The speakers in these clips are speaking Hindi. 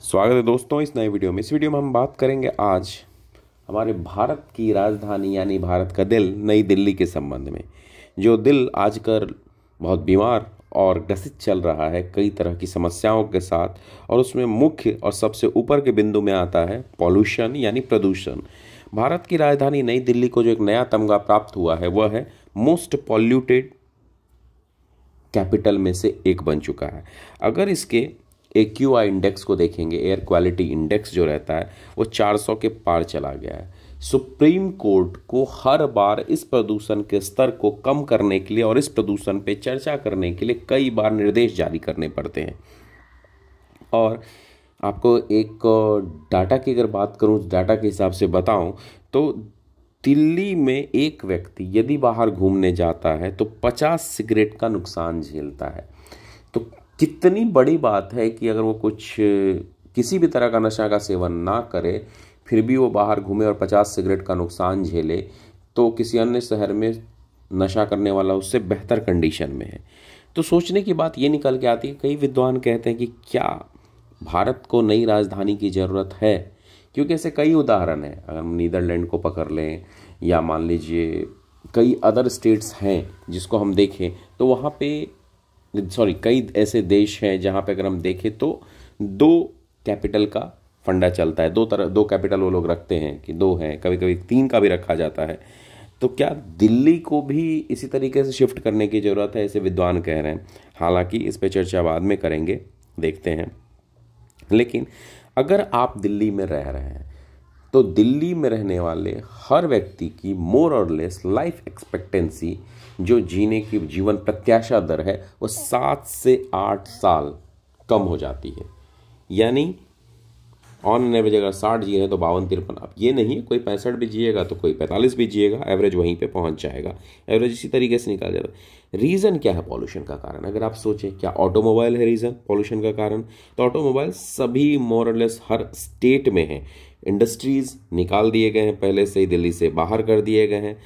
स्वागत है दोस्तों इस नए वीडियो में। इस वीडियो में हम बात करेंगे आज हमारे भारत की राजधानी यानी भारत का दिल नई दिल्ली के संबंध में। जो दिल आजकल बहुत बीमार और ग्रसित चल रहा है कई तरह की समस्याओं के साथ, और उसमें मुख्य और सबसे ऊपर के बिंदु में आता है पॉल्यूशन यानी प्रदूषण। भारत की राजधानी नई दिल्ली को जो एक नया तमगा प्राप्त हुआ है वह है मोस्ट पॉल्यूटेड कैपिटल में से एक बन चुका है। अगर इसके AQI इंडेक्स को देखेंगे, एयर क्वालिटी इंडेक्स जो रहता है वो 400 के पार चला गया है। सुप्रीम कोर्ट को हर बार इस प्रदूषण के स्तर को कम करने के लिए और इस प्रदूषण पे चर्चा करने के लिए कई बार निर्देश जारी करने पड़ते हैं। और आपको एक डाटा की अगर बात करूं, डाटा के हिसाब से बताऊं तो दिल्ली में एक व्यक्ति यदि बाहर घूमने जाता है तो 50 सिगरेट का नुकसान झेलता है। तो कितनी बड़ी बात है कि अगर वो किसी भी तरह का नशा का सेवन ना करे फिर भी वो बाहर घूमे और 50 सिगरेट का नुकसान झेले, तो किसी अन्य शहर में नशा करने वाला उससे बेहतर कंडीशन में है। तो सोचने की बात ये निकल के आती है, कई विद्वान कहते हैं कि क्या भारत को नई राजधानी की ज़रूरत है, क्योंकि ऐसे कई उदाहरण हैं। अगर हम नीदरलैंड को पकड़ लें या मान लीजिए कई अदर स्टेट्स हैं जिसको हम देखें तो वहाँ पे कई ऐसे देश हैं जहाँ पे अगर हम देखें तो 2 कैपिटल का फंडा चलता है। दो कैपिटल वो लोग रखते हैं कि 2 हैं, कभी कभी 3 का भी रखा जाता है। तो क्या दिल्ली को भी इसी तरीके से शिफ्ट करने की ज़रूरत है, ऐसे विद्वान कह रहे हैं। हालांकि इस पे चर्चा बाद में करेंगे, देखते हैं। लेकिन अगर आप दिल्ली में रह रहे हैं तो दिल्ली में रहने वाले हर व्यक्ति की मोर और लेस लाइफ एक्सपेक्टेंसी, जो जीने की जीवन प्रत्याशा दर है, वो 7 से 8 साल कम हो जाती है। यानी ऑन एवरेज अगर 60 जी है तो 52-53। अब ये नहीं है कोई 65 भी जिएगा तो कोई 45 भी जिएगा, एवरेज वहीं पे पहुंच जाएगा। एवरेज इसी तरीके से निकाल जाएगा। रीज़न क्या है पॉल्यूशन का कारण? अगर आप सोचें क्या ऑटोमोबाइल है रीज़न पॉल्यूशन का कारण, तो ऑटोमोबाइल सभी मोर और लेस हर स्टेट में है। इंडस्ट्रीज़ निकाल दिए गए हैं, पहले से ही दिल्ली से बाहर कर दिए गए हैं।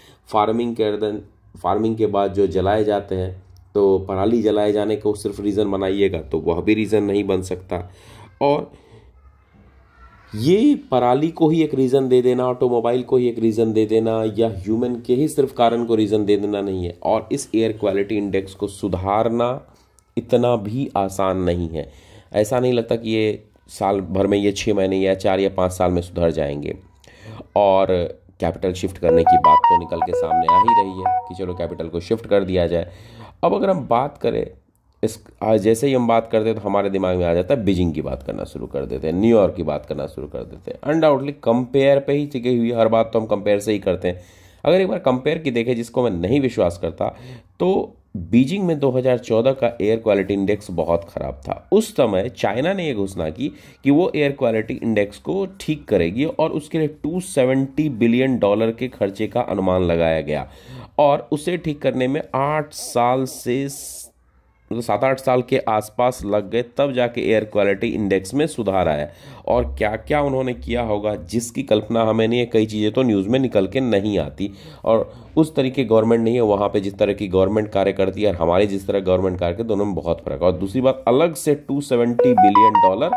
फार्मिंग के बाद जो जलाए जाते हैं, तो पराली जलाए जाने को सिर्फ रीज़न बनाइएगा तो वह भी रीज़न नहीं बन सकता। और ये पराली को ही एक रीज़न दे देना, ऑटोमोबाइल को ही एक रीज़न दे देना, या ह्यूमन के ही सिर्फ कारण को रीज़न दे देना नहीं है। और इस एयर क्वालिटी इंडेक्स को सुधारना इतना भी आसान नहीं है। ऐसा नहीं लगता कि ये साल भर में, ये 6 महीने या 4 या 5 साल में सुधर जाएंगे। और कैपिटल शिफ्ट करने की बात तो निकल के सामने आ ही रही है कि चलो कैपिटल को शिफ्ट कर दिया जाए। अब अगर हम बात करें जैसे ही हम बात करते हैं तो हमारे दिमाग में आ जाता है बीजिंग की बात करना शुरू कर देते हैं, न्यूयॉर्क की बात करना शुरू कर देते हैं। अनडाउटली कंपेयर पे ही टिकी हुई हर बात तो हम कंपेयर से ही करते हैं। अगर एक बार कंपेयर की देखें, जिसको मैं नहीं विश्वास करता, तो बीजिंग में 2014 का एयर क्वालिटी इंडेक्स बहुत ख़राब था। उस समय चाइना ने ये घोषणा की कि वो एयर क्वालिटी इंडेक्स को ठीक करेगी और उसके लिए $270 बिलियन के खर्चे का अनुमान लगाया गया। और उसे ठीक करने में 8 साल से 7-8 साल के आसपास लग गए, तब जाके एयर क्वालिटी इंडेक्स में सुधार आया। और क्या क्या उन्होंने किया होगा जिसकी कल्पना हमें नहीं है। कई चीज़ें तो न्यूज़ में निकल के नहीं आती, और उस तरीके गवर्नमेंट नहीं है वहाँ पे जिस तरह की गवर्नमेंट कार्य करती है और हमारी जिस तरह गवर्नमेंट कार्य करती है, दोनों में बहुत फर्क है। और दूसरी बात, अलग से $270 बिलियन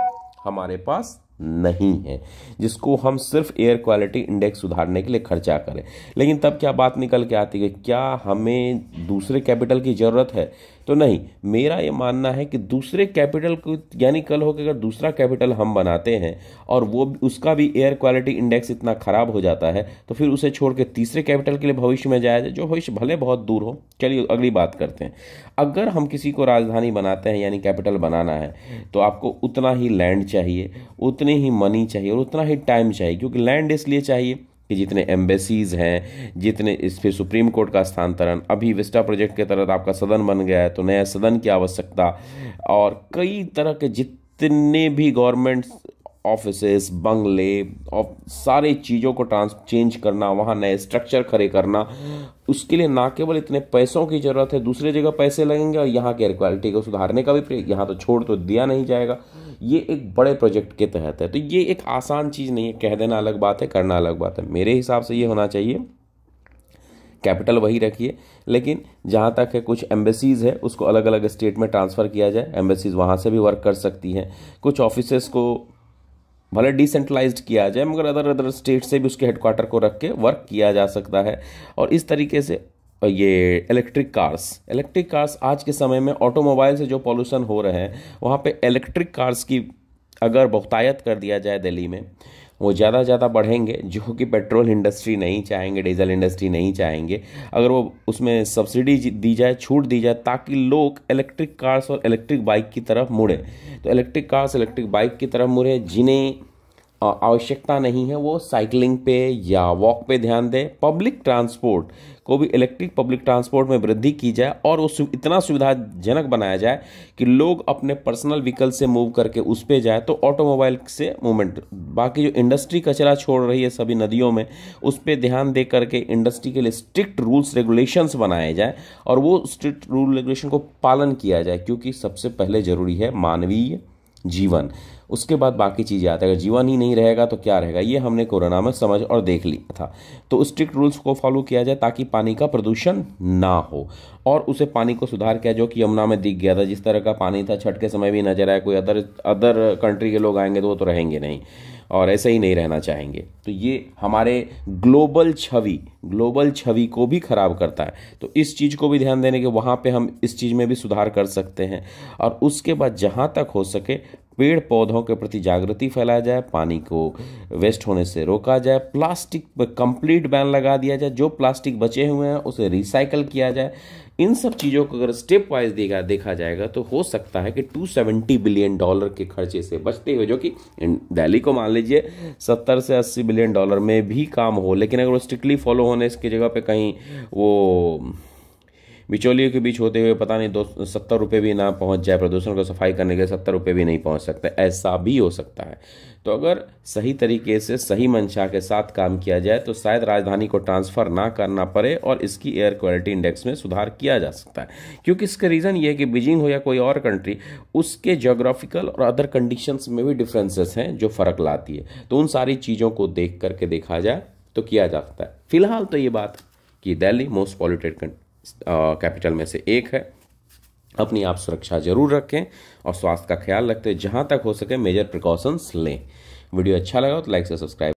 हमारे पास नहीं है जिसको हम सिर्फ एयर क्वालिटी इंडेक्स सुधारने के लिए खर्चा करें। लेकिन तब क्या बात निकल के आती है, क्या हमें दूसरे कैपिटल की ज़रूरत है? तो नहीं, मेरा ये मानना है कि दूसरे कैपिटल को, यानी कल हो के अगर दूसरा कैपिटल हम बनाते हैं और वो उसका भी एयर क्वालिटी इंडेक्स इतना ख़राब हो जाता है, तो फिर उसे छोड़ के तीसरे कैपिटल के लिए भविष्य में जाया जाए, जो भविष्य भले बहुत दूर हो। चलिए अगली बात करते हैं। अगर हम किसी को राजधानी बनाते हैं यानी कैपिटल बनाना है, तो आपको उतना ही लैंड चाहिए, उतनी ही मनी चाहिए और उतना ही टाइम चाहिए। क्योंकि लैंड इसलिए चाहिए कि जितने एम्बेसीज हैं, जितने इस फिर सुप्रीम कोर्ट का स्थानांतरण, अभी विस्टा प्रोजेक्ट के तहत आपका सदन बन गया है तो नया सदन की आवश्यकता, और कई तरह के जितने भी गवर्नमेंट ऑफिसेस, बंगले और सारे चीज़ों को चेंज करना, वहाँ नए स्ट्रक्चर खड़े करना, उसके लिए ना केवल इतने पैसों की ज़रूरत है, दूसरी जगह पैसे लगेंगे और यहाँ की एयर क्वालिटी को सुधारने का भी यहाँ तो छोड़ तो दिया नहीं जाएगा। ये एक बड़े प्रोजेक्ट के तहत है, तो ये एक आसान चीज़ नहीं है। कह देना अलग बात है, करना अलग बात है। मेरे हिसाब से ये होना चाहिए, कैपिटल वही रखिए, लेकिन जहाँ तक है कुछ एम्बेसीज़ है उसको अलग अलग स्टेट में ट्रांसफ़र किया जाए। एम्बेसीज़ वहाँ से भी वर्क कर सकती हैं। कुछ ऑफिसेस को भले डिसेंट्रलाइज्ड किया जाए मगर अदर स्टेट से भी उसके हेडक्वार्टर को रख के वर्क किया जा सकता है। और इस तरीके से ये इलेक्ट्रिक कार्स आज के समय में ऑटोमोबाइल से जो पॉल्यूशन हो रहे हैं वहाँ पे इलेक्ट्रिक कार्स की अगर बहुतायत कर दिया जाए दिल्ली में, वो ज़्यादा बढ़ेंगे, जो कि पेट्रोल इंडस्ट्री नहीं चाहेंगे, डीजल इंडस्ट्री नहीं चाहेंगे। अगर वो उसमें सब्सिडी दी जाए, छूट दी जाए, ताकि लोग इलेक्ट्रिक कार्स और इलेक्ट्रिक बाइक की तरफ मुड़े, तो इलेक्ट्रिक कार्स इलेक्ट्रिक बाइक की तरफ मुड़े। जिन्हें आवश्यकता नहीं है वो साइकिलिंग पे या वॉक पे ध्यान दें। पब्लिक ट्रांसपोर्ट को भी इलेक्ट्रिक पब्लिक ट्रांसपोर्ट में वृद्धि की जाए और उस इतना सुविधाजनक बनाया जाए कि लोग अपने पर्सनल व्हीकल से मूव करके उस पे जाए, तो ऑटोमोबाइल से मूवमेंट। बाकी जो इंडस्ट्री कचरा छोड़ रही है सभी नदियों में, उस पर ध्यान दे करके इंडस्ट्री के लिए स्ट्रिक्ट रूल्स रेगुलेशंस बनाए जाए और वो स्ट्रिक्ट रूल रेगुलेशन को पालन किया जाए, क्योंकि सबसे पहले जरूरी है मानवीय जीवन, उसके बाद बाकी चीज़ें आती है। अगर जीवन ही नहीं रहेगा तो क्या रहेगा, ये हमने कोरोना में समझ और देख लिया था। तो स्ट्रिक्ट रूल्स को फॉलो किया जाए ताकि पानी का प्रदूषण ना हो और उसे पानी को सुधार किया, जो कि यमुना में दिख गया था। जिस तरह का पानी था छठ के समय भी नजर आया। कोई अदर कंट्री के लोग आएंगे तो वो तो रहेंगे नहीं और ऐसे ही नहीं रहना चाहेंगे। तो ये हमारे ग्लोबल छवि को भी खराब करता है। तो इस चीज़ को भी ध्यान देने के वहाँ पे हम इस चीज़ में भी सुधार कर सकते हैं। और उसके बाद जहाँ तक हो सके पेड़ पौधों के प्रति जागृति फैलाया जाए, पानी को वेस्ट होने से रोका जाए, प्लास्टिक पर कंप्लीट बैन लगा दिया जाए, जो प्लास्टिक बचे हुए हैं उसे रिसाइकल किया जाए। इन सब चीज़ों को अगर स्टेप वाइज देखा जाएगा तो हो सकता है कि $270 बिलियन के खर्चे से बचते हुए, जो कि दिल्ली को मान लीजिए 70 से 80 बिलियन डॉलर में भी काम हो, लेकिन अगर वो स्ट्रिक्टली फॉलो होने की जगह पे कहीं वो बिचौलियों के बीच होते हुए पता नहीं 70 रुपये भी ना पहुंच जाए, प्रदूषण को सफाई करने के लिए 70 रुपये भी नहीं पहुंच सकते, ऐसा भी हो सकता है। तो अगर सही तरीके से सही मंशा के साथ काम किया जाए तो शायद राजधानी को ट्रांसफ़र ना करना पड़े और इसकी एयर क्वालिटी इंडेक्स में सुधार किया जा सकता है। क्योंकि इसका रीज़न ये है कि बीजिंग हो या कोई और कंट्री, उसके जोग्राफिकल और अदर कंडीशंस में भी डिफरेंसेस हैं जो फ़र्क लाती है। तो उन सारी चीज़ों को देख करके देखा जाए तो किया जा सकता है। फिलहाल तो ये बात कि दिल्ली मोस्ट पॉल्यूटेड कैपिटल में से एक है। अपनी आप सुरक्षा जरूर रखें और स्वास्थ्य का ख्याल रखते हुए जहां तक हो सके मेजर प्रिकॉशंस लें। वीडियो अच्छा लगा तो लाइक से सब्सक्राइब